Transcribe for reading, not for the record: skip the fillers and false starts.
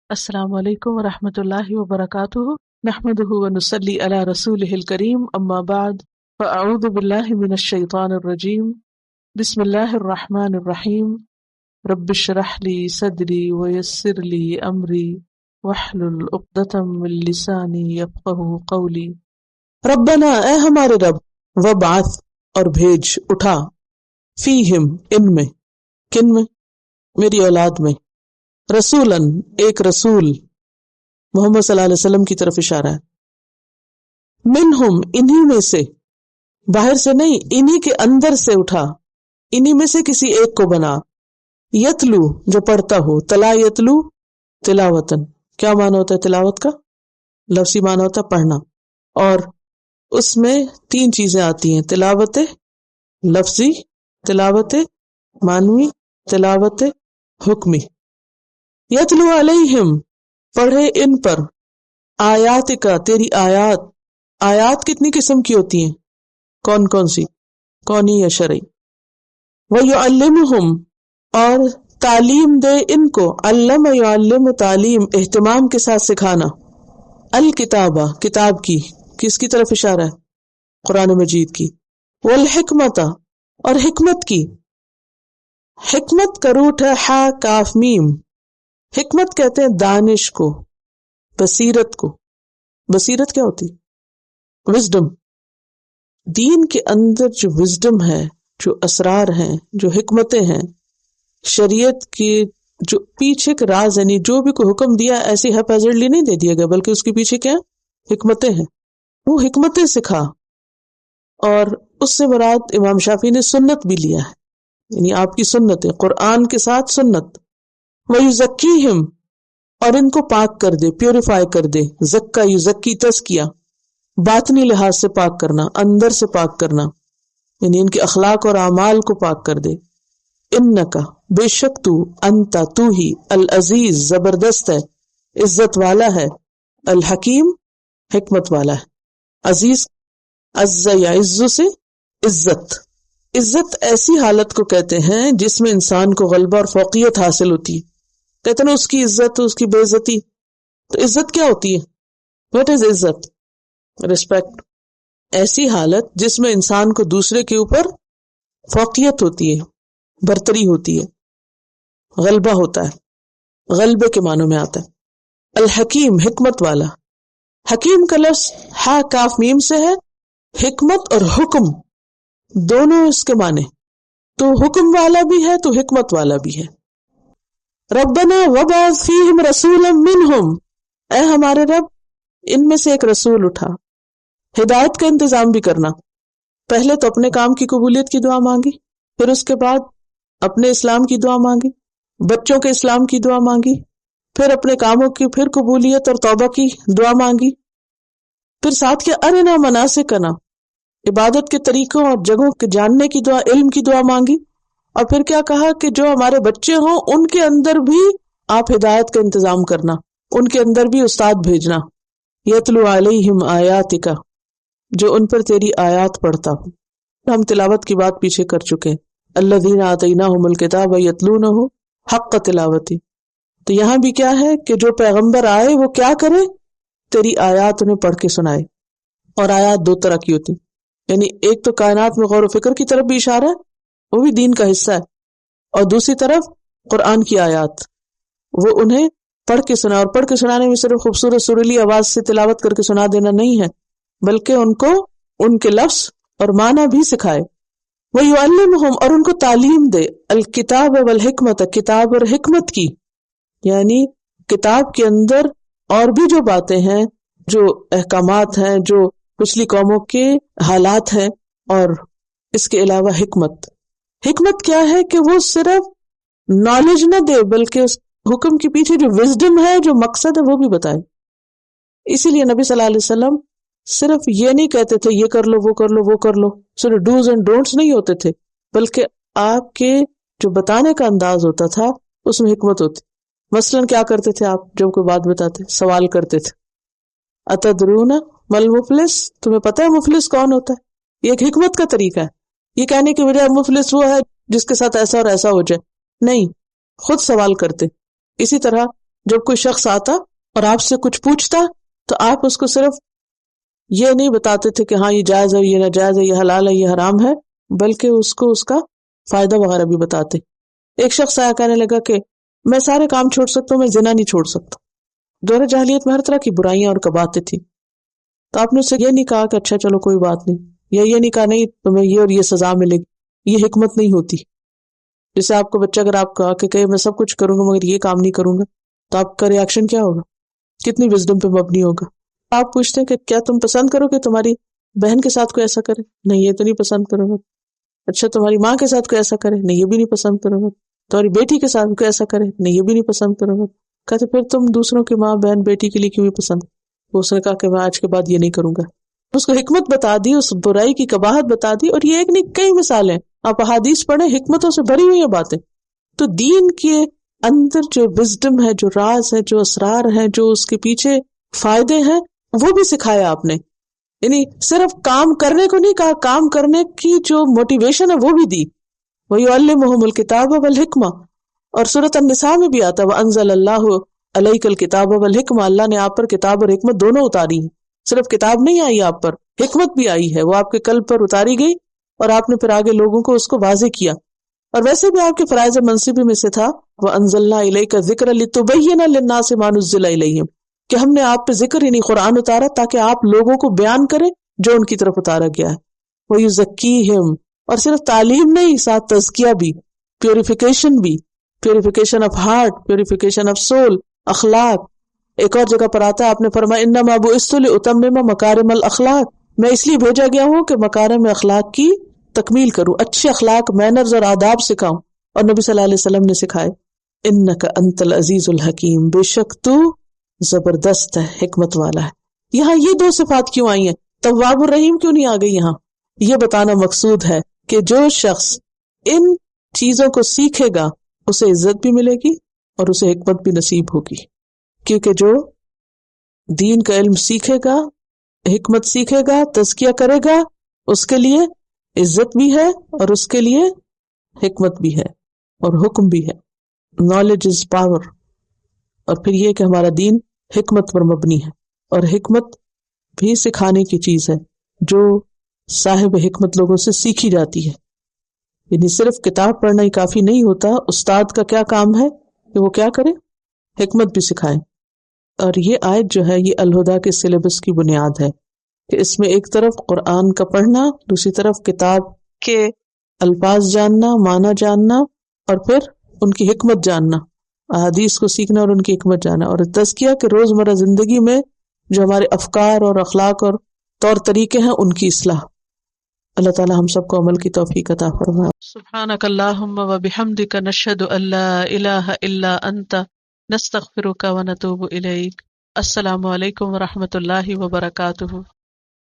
السلام علیکم ورحمۃ اللہ وبرکاتہ، نحمده ونصلی علی رسولہ الکریم، اما بعد فاعوذ باللہ من الشیطان الرجیم، بسم اللہ الرحمن الرحیم، رب اشرح لی صدری ویسر لی امری واحلل عقدۃ من لسانی یفقہوا قولی۔ ربنا، اے ہمارے رب، وابعث، اور بھیج، اٹھا، فیہم، ان میں، کن میں؟ میری اولاد میں، رسولاً، ایک رسول، محمد صلی اللہ علیہ وسلم کی طرف اشارہ ہے، منہم، انہی میں سے، باہر سے نہیں، انہی کے اندر سے اٹھا، انہی میں سے کسی ایک کو بنا، یتلو، جو پڑھتا ہو، تلا یتلو تلاوتن، کیا معنی ہوتا ہے تلاوت کا؟ لفظی معنی ہوتا ہے پڑھنا، اور اس میں تین چیزیں آتی ہیں، تلاوت لفظی، تلاوت معنوی، تلاوت حکمی۔ یتلو علیہم، پڑھے ان پر، آیات کا، تیری آیات۔ آیات کتنی قسم کی ہوتی ہیں؟ کون کون سی؟ کونی یا شرعی؟ وَيُعَلِّمُهُمْ، اور تعلیم دے ان کو، علم یعلم، تعلیم، اہتمام کے ساتھ سکھانا، الکتابہ، کتاب کی، کس کی طرف اشارہ ہے؟ قرآن مجید کی، والحکمت، اور حکمت کی۔ حکمت کا روٹ ہے ہا کاف میم۔ حکمت کہتے ہیں دانش کو، بصیرت کو۔ بصیرت کیا ہوتی؟ وزڈم۔ دین کے اندر جو وزڈم ہے، جو اسرار ہیں، جو حکمتیں ہیں، شریعت کی جو پیچھے کے راز، یعنی جو بھی کوئی حکم دیا ایسی ہیپیزرلی نہیں دے دیا گیا، بلکہ اس کے پیچھے کیا حکمتیں ہیں، وہ حکمتیں سکھا۔ اور اس سے مراد امام شافعی نے سنت بھی لیا ہے، یعنی آپ کی سنت ہے، قرآن کے ساتھ سنت۔ وَيُزَكِّيهِمْ، اور ان کو پاک کر دے، پیوریفائی کر دے، زکا یزکی، تزکیہ، باطنی لحاظ سے پاک کرنا، اندر سے پاک کرنا، یعنی ان کے اخلاق اور اعمال کو پاک کر دے۔ انکا، بے شک تو، انتا، تو ہی، العزیز، زبردست ہے، عزت والا ہے، الحکیم، حکمت والا ہے۔ عزیز، عز یا عزو سے عزت۔ عزت ایسی حالت کو کہتے ہیں جس میں انسان کو غلبہ اور فوقیت حاصل ہوتی ہے۔ کہتے ہیں اس کی عزت، اس کی بے عزتی۔ تو عزت کیا ہوتی ہے؟ واٹ از عزت؟ ریسپیکٹ۔ ایسی حالت جس میں انسان کو دوسرے کے اوپر فوقیت ہوتی ہے، برتری ہوتی ہے، غلبہ ہوتا ہے، غلبے کے معنوں میں آتا ہے۔ الحکیم، حکمت والا۔ حکیم کا لفظ ہا کاف میم سے ہے، حکمت اور حکم دونوں اس کے معنی، تو حکم والا بھی ہے تو حکمت والا بھی ہے۔ ربنا وابعث فیہم رسولا منہم، اے ہمارے رب، ان میں سے ایک رسول اٹھا۔ ہدایت کا انتظام بھی کرنا، پہلے تو اپنے کام کی قبولیت کی دعا مانگی، پھر اس کے بعد اپنے اسلام کی دعا مانگی، بچوں کے اسلام کی دعا مانگی، پھر اپنے کاموں کی پھر قبولیت اور توبہ کی دعا مانگی، پھر ساتھ کے ارنا مناسکنا، عبادت کے طریقوں اور جگہوں کے جاننے کی دعا، علم کی دعا مانگی، اور پھر کیا کہا کہ جو ہمارے بچے ہوں ان کے اندر بھی آپ ہدایت کا انتظام کرنا، ان کے اندر بھی استاد بھیجنا، یتلو علیہم آیاتک، جو ان پر تیری آیات پڑھتا ہو۔ ہم تلاوت کی بات پیچھے کر چکے ہیں، الذین آتیناہم الکتاب یتلونہ حق تلاوتی۔ تو یہاں بھی کیا ہے کہ جو پیغمبر آئے وہ کیا کرے؟ تیری آیات انہیں پڑھ کے سنائے۔ اور آیات دو طرح کی ہوتی، یعنی ایک تو کائنات میں غور و فکر کی طرف بھی اشارہ ہے، وہ بھی دین کا حصہ ہے، اور دوسری طرف قرآن کی آیات، وہ انہیں پڑھ کے سنا۔ اور پڑھ کے سنانے میں صرف خوبصورت سریلی آواز سے تلاوت کر کے سنا دینا نہیں ہے، بلکہ ان کو ان کے لفظ اور معنی بھی سکھائے۔ وَيُعَلِّمُهُمْ، اور ان کو تعلیم دے، الکتاب والحکمت، کتاب اور حکمت کی، یعنی کتاب کے اندر اور بھی جو باتیں ہیں، جو احکامات ہیں، جو پچھلی قوموں کے حالات ہیں، اور اس کے علاوہ حکمت۔ حکمت کیا ہے کہ وہ صرف نالج نہ دے، بلکہ اس حکم کے پیچھے جو وزڈم ہے، جو مقصد ہے، وہ بھی بتائے۔ اسی لیے نبی صلی اللہ علیہ وسلم صرف یہ نہیں کہتے تھے یہ کر لو، وہ کر لو، وہ کر لو، صرف ڈوز اینڈ ڈونٹس نہیں ہوتے تھے، بلکہ آپ کے جو بتانے کا انداز ہوتا تھا اس میں حکمت ہوتی۔ مثلاً کیا کرتے تھے آپ جب کوئی بات بتاتے؟ سوال کرتے تھے، اتدرون مل مفلس، تمہیں پتہ ہے مفلس کون ہوتا ہے؟ یہ ایک حکمت کا طریقہ ہے، یہ کہنے کی بجائے مفلس وہ ہے جس کے ساتھ ایسا اور ایسا ہو جائے، نہیں، خود سوال کرتے۔ اسی طرح جب کوئی شخص آتا اور آپ سے کچھ پوچھتا تو آپ اس کو صرف یہ نہیں بتاتے تھے کہ ہاں یہ جائز ہے، یہ ناجائز ہے، یہ حلال ہے، یہ حرام ہے، بلکہ اس کو اس کا فائدہ وغیرہ بھی بتاتے۔ ایک شخص آیا کہنے لگا کہ میں سارے کام چھوڑ سکتا ہوں، میں زنا نہیں چھوڑ سکتا۔ دور جاہلیت میں ہر طرح کی برائیاں اور کباہتیں تھیں، تو آپ نے اس سے یہ نہیں کہا کہ اچھا چلو کوئی بات نہیں، یا یہ نہیں کہا نہیں تمہیں یہ اور یہ سزا ملے گی۔ یہ حکمت نہیں ہوتی۔ جیسے آپ کو بچہ اگر آپ کہا کہ میں سب کچھ کروں گا مگر یہ کام نہیں کروں گا، تو آپ کا ریاکشن کیا ہوگا؟ کتنی وزڈم پہ مبنی ہوگا؟ آپ پوچھتے ہیں کہ کیا تم پسند کرو کہ تمہاری بہن کے ساتھ کوئی ایسا کرے؟ نہیں یہ تو نہیں پسند کرو گا۔ اچھا تمہاری ماں کے ساتھ کوئی ایسا کرے؟ نہیں یہ بھی نہیں پسند کرو گا۔ تمہاری بیٹی کے ساتھ کوئی ایسا کرے؟ نہیں یہ بھی نہیں پسند کرو گا۔ کہتے پھر تم دوسروں کی ماں بہن بیٹی کے لیے کیوں نہیں پسند؟ اس نے کہا کہ میں آج کے بعد یہ نہیں کروں گا۔ اس کو حکمت بتا دی، اس برائی کی قباحت بتا دی، اور یہ ایک نہیں کئی مثالیں، آپ احادیث پڑھیں، حکمتوں سے بھری ہوئی ہیں باتیں۔ تو دین کے اندر جو وزڈم ہے، جو راز ہے، جو اسرار ہیں، جو اس کے پیچھے فائدے ہیں، وہ بھی سکھایا آپ نے۔ یعنی صرف کام کرنے کو نہیں کہا، کام کرنے کی جو موٹیویشن ہے وہ بھی دی۔ وَيُعَلِّمُهُمُ الْكِتَابَ وَالْحِكْمَةَ، اور سورۃ النساء میں بھی آتا ہے وَأَنزَلَ اللَّهُ عَلَيْكَ الْكِتَابَ وَالْحِكْمَةَ، اللہ نے آپ پر کتاب اور حکمت دونوں اتاری ہیں۔ صرف کتاب نہیں آئی آپ پر، حکمت بھی آئی ہے، وہ آپ کے قلب پر اتاری گئی اور آپ نے پھر آگے لوگوں کو اس کو واضح کیا۔ اور ویسے بھی آپ کے فرائض منصبی میں سے تھا وَأَنزَلْنَا إِلَيْكَ الذِّكْرَ لِتُبَيِّنَ لِلنَّاسِ مَا نُزِّلَ إِلَيْهِمْ، کہ ہم نے آپ پہ ذکر یعنی قرآن اتارا تاکہ آپ لوگوں کو بیان کریں جو ان کی طرف اتارا گیا ہے۔ وَيُزَكِّيهِمْ، اور صرف تعلیم نہیں، ساتھ تزکیہ بھی، پیوریفیکیشن بھی، purification of heart, purification of civil, اخلاق۔ ایک اور جگہ پر آتا ہے آپ نے فرمایا انما بعثت لأتمم مکارم الاخلاق، میں اس لیے بھیجا گیا ہوں کہ مکارم اخلاق کی تکمیل کروں، اچھے اخلاق، مینرز اور آداب سکھاؤں۔ اور نبی صلی اللہ علیہ وسلم نے سکھائے انک انت العزیز الحکیم، بے شک تو زبردست ہے، حکمت والا ہے۔ یہاں یہ دو صفات کیوں آئی ہیں؟ تواب الرحیم کیوں نہیں آ گئی یہاں؟ یہ بتانا مقصود ہے کہ جو شخص ان چیزوں کو سیکھے گا اسے عزت بھی ملے گی اور اسے حکمت بھی نصیب ہوگی، کیونکہ جو دین کا علم سیکھے گا، حکمت سیکھے گا، تزکیہ کرے گا، اس کے لیے عزت بھی ہے اور اس کے لیے حکمت بھی ہے اور حکم بھی ہے۔ Knowledge is power. اور پھر یہ کہ ہمارا دین حکمت پر مبنی ہے، اور حکمت بھی سکھانے کی چیز ہے جو صاحب حکمت لوگوں سے سیکھی جاتی ہے۔ یعنی صرف کتاب پڑھنا ہی کافی نہیں ہوتا، استاد کا کیا کام ہے کہ وہ کیا کرے؟ حکمت بھی سکھائے۔ اور یہ آیت جو ہے یہ الہدیٰ کے سلیبس کی بنیاد ہے کہ اس میں ایک طرف قرآن کا پڑھنا، دوسری طرف کتاب کے الفاظ جاننا، معنی جاننا، اور پھر ان کی حکمت جاننا، احادیث کو سیکھنا اور ان کی حکمت جاننا، اور تزکیہ کے روزمرہ زندگی میں جو ہمارے افکار اور اخلاق اور طور طریقے ہیں ان کی اصلاح۔ اللہ تعالی ہم سب کو عمل کی توفیق عطا فرمائے۔ سبحانک اللہم و بحمدک، نشہد ان لا الہ الا انت، نستغفرک و نتوب الیک۔ السلام علیکم و رحمۃ اللہ وبرکاتہ۔